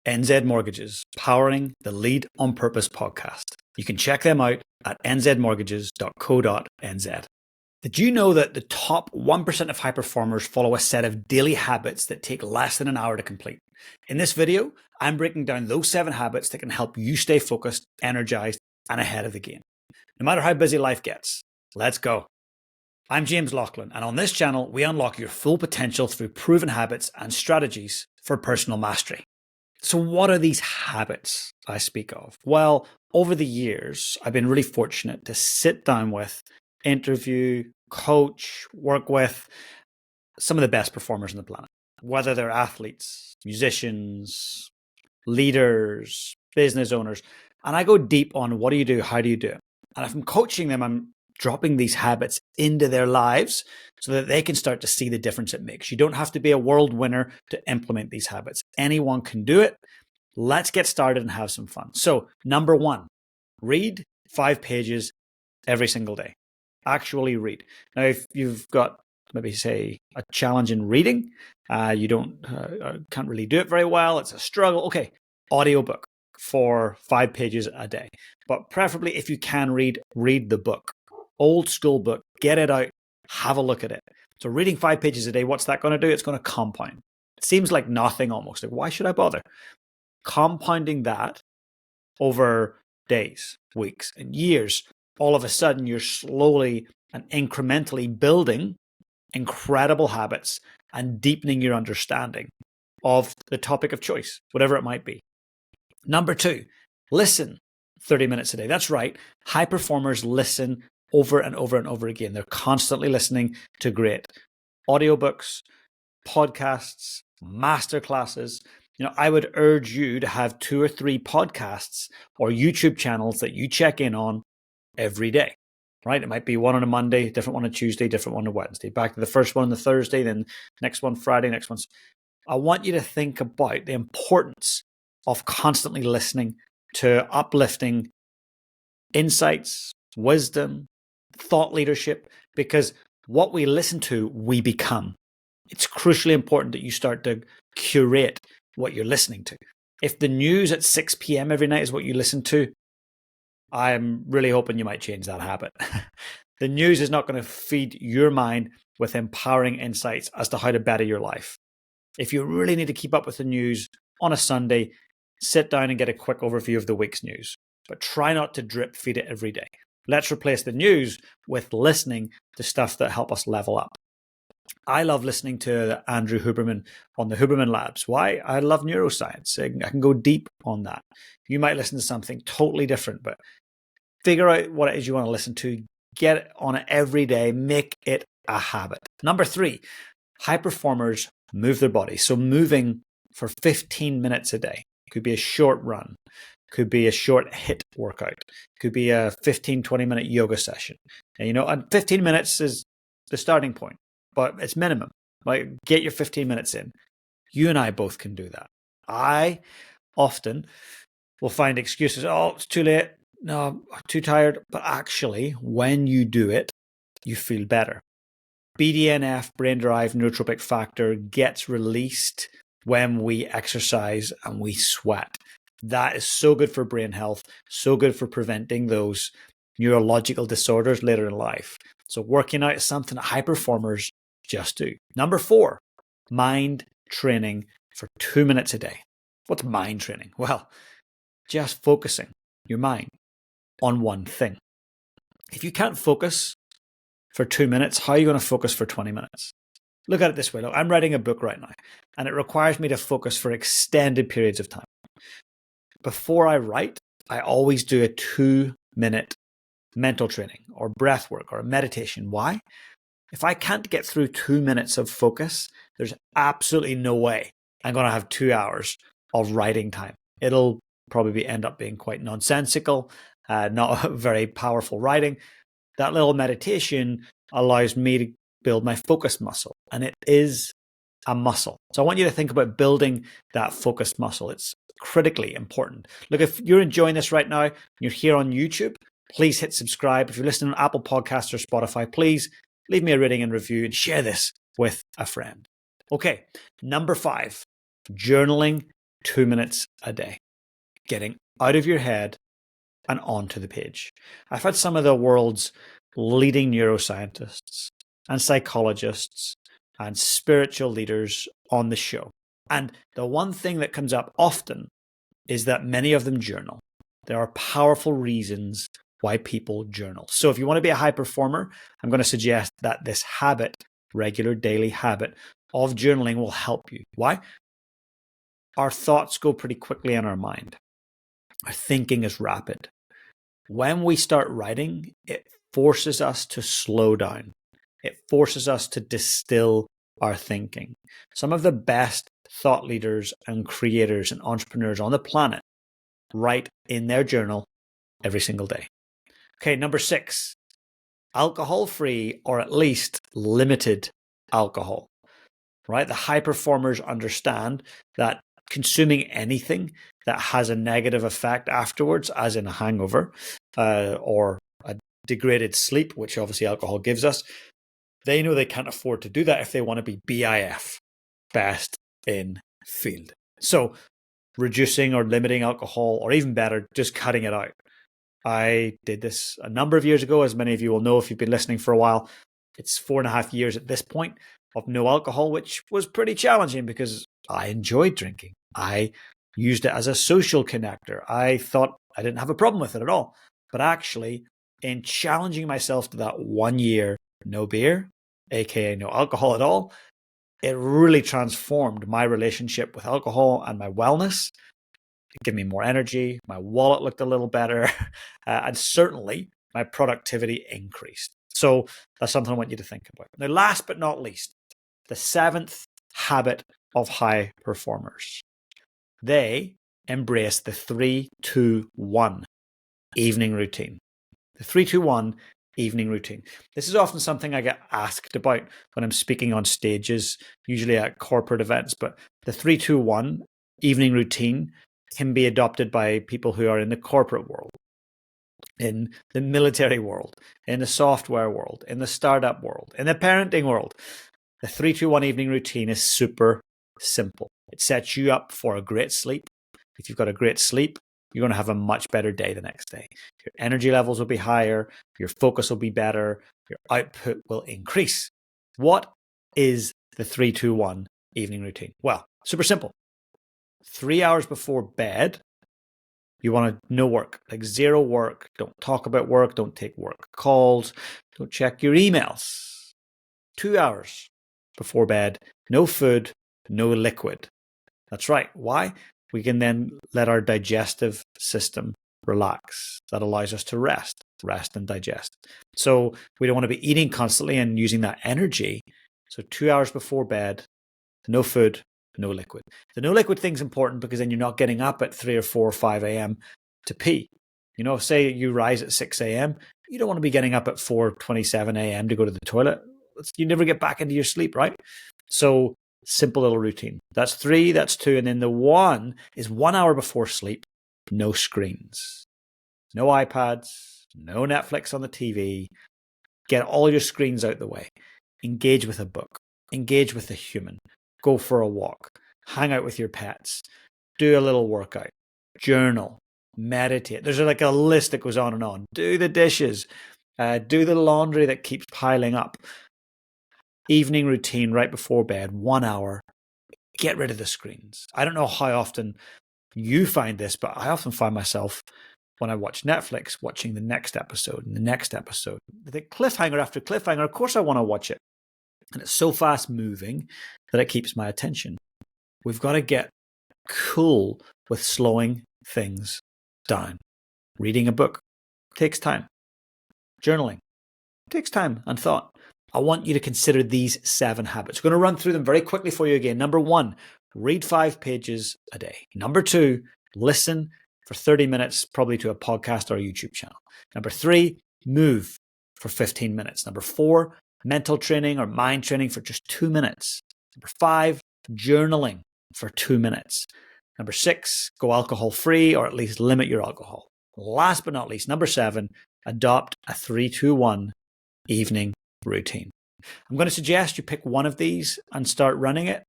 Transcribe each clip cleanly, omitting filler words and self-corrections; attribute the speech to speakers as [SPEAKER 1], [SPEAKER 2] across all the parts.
[SPEAKER 1] NZ Mortgages, powering the Lead on Purpose podcast. You can check them out at nzmortgages.co.nz. Did you know that the top 1% of high performers follow a set of daily habits that take less than an hour to complete? In this video, I'm breaking down those 7 habits that can help you stay focused, energized, and ahead of the game. No matter how busy life gets, let's go. I'm James Laughlin, and on this channel, we unlock your full potential through proven habits and strategies for personal mastery. So what are these habits I speak of? Well, over the years, I've been really fortunate to sit down with, interview, coach, work with some of the best performers on the planet, whether they're athletes, musicians, leaders, business owners. And I go deep on what do you do? How do you do it? And if I'm coaching them, I'm dropping these habits into their lives so that they can start to see the difference it makes. You don't have to be a world winner to implement these habits. Anyone can do it. Let's get started and have some fun. So, number 1, read 5 pages every single day. Actually read. Now, if you've got maybe say a challenge in reading, you can't really do it very well, it's a struggle. Okay, audiobook for 5 pages a day. But preferably if you can read the book. Old school book, get it out, have a look at it. So reading 5 pages a day, what's that going to do? It's going to compound. It seems like nothing almost. Like, why should I bother? Compounding that over days, weeks, and years, all of a sudden you're slowly and incrementally building incredible habits and deepening your understanding of the topic of choice, whatever it might be. Number 2, listen 30 minutes a day. That's right. High performers listen over and over and over again. They're constantly listening to great audiobooks, podcasts, masterclasses. I would urge you to have 2 or 3 podcasts or YouTube channels that you check in on every day, right? It might be one on a Monday, different one on Tuesday, different one on Wednesday. Back to the first one on the Thursday, then next one Friday, next one. I want you to think about the importance of constantly listening to uplifting insights, wisdom, thought leadership, because what we listen to, we become. It's crucially important that you start to curate what you're listening to. If the news at 6 p.m. every night is what you listen to, I'm really hoping you might change that habit. The news is not going to feed your mind with empowering insights as to how to better your life. If you really need to keep up with the news on a Sunday, sit down and get a quick overview of the week's news. But try not to drip feed it every day. Let's replace the news with listening to stuff that help us level up. I love listening to Andrew Huberman on the Huberman Labs. Why? I love neuroscience. I can go deep on that. You might listen to something totally different, but figure out what it is you want to listen to. Get it on it every day. Make it a habit. Number 3, high performers move their body. So moving for 15 minutes a day. Could be a short run. Could be a short HIIT workout. Could be a 15, 20-minute yoga session. And 15 minutes is the starting point, but it's minimum. Like, get your 15 minutes in. You and I both can do that. I often will find excuses. Oh, it's too late. No, I'm too tired. But actually, when you do it, you feel better. BDNF, brain-derived neurotrophic factor, gets released when we exercise and we sweat. That is so good for brain health, so good for preventing those neurological disorders later in life. So working out is something that high performers just do. Number 4, mind training for 2 minutes a day. What's mind training? Well, just focusing your mind on one thing. If you can't focus for 2 minutes, how are you going to focus for 20 minutes? Look at it this way. Look, I'm writing a book right now, and it requires me to focus for extended periods of time. Before I write, I always do a 2-minute mental training or breath work or a meditation. Why? If I can't get through 2 minutes of focus, there's absolutely no way I'm going to have 2 hours of writing time. It'll probably end up being quite nonsensical, not very powerful writing. That little meditation allows me to build my focus muscle, and it is a muscle. So I want you to think about building that focus muscle. It's critically important. Look, if you're enjoying this right now, you're here on YouTube, please hit subscribe. If you're listening on Apple Podcasts or Spotify, please leave me a rating and review and share this with a friend. Okay, number 5, journaling 2 minutes a day, getting out of your head and onto the page. I've had some of the world's leading neuroscientists and psychologists and spiritual leaders on the show. And the one thing that comes up often is that many of them journal. There are powerful reasons why people journal. So if you want to be a high performer, I'm going to suggest that this habit, regular daily habit of journaling, will help you. Why? Our thoughts go pretty quickly in our mind. Our thinking is rapid. When we start writing, it forces us to slow down. It forces us to distill our thinking. Some of the best thought leaders and creators and entrepreneurs on the planet write in their journal every single day. Okay, number 6, alcohol-free or at least limited alcohol, right? The high performers understand that consuming anything that has a negative effect afterwards, as in a hangover or a degraded sleep, which obviously alcohol gives us, they know they can't afford to do that if they want to be BIF, best in field. So reducing or limiting alcohol, or even better, just cutting it out. I did this a number of years ago, as many of you will know if you've been listening for a while. It's 4.5 years at this point of no alcohol, which was pretty challenging because I enjoyed drinking. I used it as a social connector. I thought I didn't have a problem with it at all. But actually, in challenging myself to that 1 year no beer, aka no alcohol at all, it really transformed my relationship with alcohol and my wellness. It gave me more energy. My wallet looked a little better. And certainly my productivity increased. So that's something I want you to think about. Now, last but not least, the 7th habit of high performers. They embrace the 3-2-1 evening routine. The 3-2-1 evening routine. This is often something I get asked about when I'm speaking on stages, usually at corporate events, but the 3-2-1 evening routine can be adopted by people who are in the corporate world, in the military world, in the software world, in the startup world, in the parenting world. The 3-2-1 evening routine is super simple. It sets you up for a great sleep. If you've got a great sleep, you're going to have a much better day the next day. Your energy levels will be higher, your focus will be better, your output will increase. What is the 3-2-1 evening routine? Well, super simple. 3 hours before bed, you want to no work, like zero work. Don't talk about work, don't take work calls, don't check your emails. 2 hours before bed, no food, no liquid. That's right. Why? We can then let our digestive system relax. That allows us to rest and digest. So we don't want to be eating constantly and using that energy. So 2 hours before bed, no food, no liquid. The no liquid thing's important because then you're not getting up at 3 or 4 or 5 a.m. to pee. You know, say you rise at 6 a.m., you don't want to be getting up at 4:27 a.m. to go to the toilet. You never get back into your sleep, right? So simple little routine. That's 3, that's 2. And then the 1 is 1 hour before sleep, no screens, no iPads, no Netflix on the TV. Get all your screens out the way. Engage with a book, engage with a human, go for a walk, hang out with your pets, do a little workout, journal, meditate. There's like a list that goes on and on. Do the dishes, do the laundry that keeps piling up. Evening routine right before bed, 1 hour. Get rid of the screens. I don't know how often you find this, but I often find myself when I watch Netflix watching the next episode and the next episode. The cliffhanger after cliffhanger, of course I want to watch it. And it's so fast moving that it keeps my attention. We've got to get cool with slowing things down. Reading a book takes time. Journaling takes time and thought. I want you to consider these 7 habits. I'm going to run through them very quickly for you again. Number 1, read 5 pages a day. Number 2, listen for 30 minutes, probably to a podcast or a YouTube channel. Number 3, move for 15 minutes. Number 4, mental training or mind training for just 2 minutes. Number 5, journaling for 2 minutes. Number 6, go alcohol free or at least limit your alcohol. Last but not least, number 7, adopt a 3-2-1 evening routine. I'm going to suggest you pick one of these and start running it.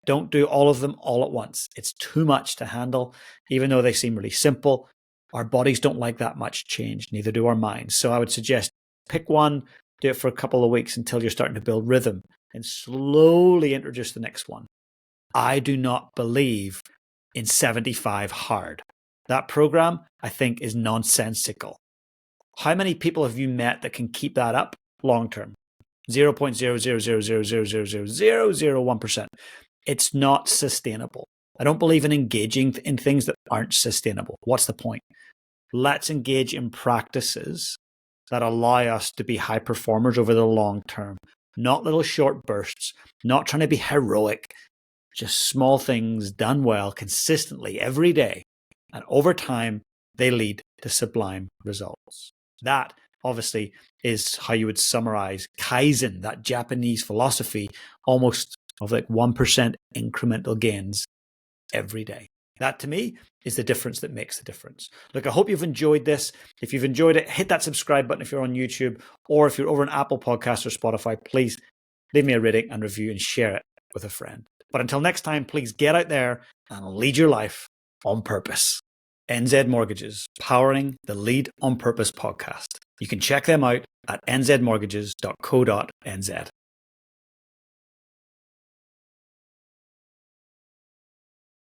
[SPEAKER 1] Don't do all of them all at once. It's too much to handle, even though they seem really simple. Our bodies don't like that much change, neither do our minds. So I would suggest pick one, do it for a couple of weeks until you're starting to build rhythm, and slowly introduce the next one. I do not believe in 75 hard. That program, I think, is nonsensical. How many people have you met that can keep that up long term? 0.00000000001%. It's not sustainable. I don't believe in engaging in things that aren't sustainable. What's the point? Let's engage in practices that allow us to be high performers over the long term, not little short bursts, not trying to be heroic, just small things done well consistently every day. And over time, they lead to sublime results. That, obviously, is how you would summarize Kaizen, that Japanese philosophy, almost of like 1% incremental gains every day. That, to me, is the difference that makes the difference. Look, I hope you've enjoyed this. If you've enjoyed it, hit that subscribe button if you're on YouTube, or if you're over on Apple Podcasts or Spotify, please leave me a rating and review and share it with a friend. But until next time, please get out there and lead your life on purpose. NZ Mortgages, powering the Lead on Purpose podcast. You can check them out at nzmortgages.co.nz.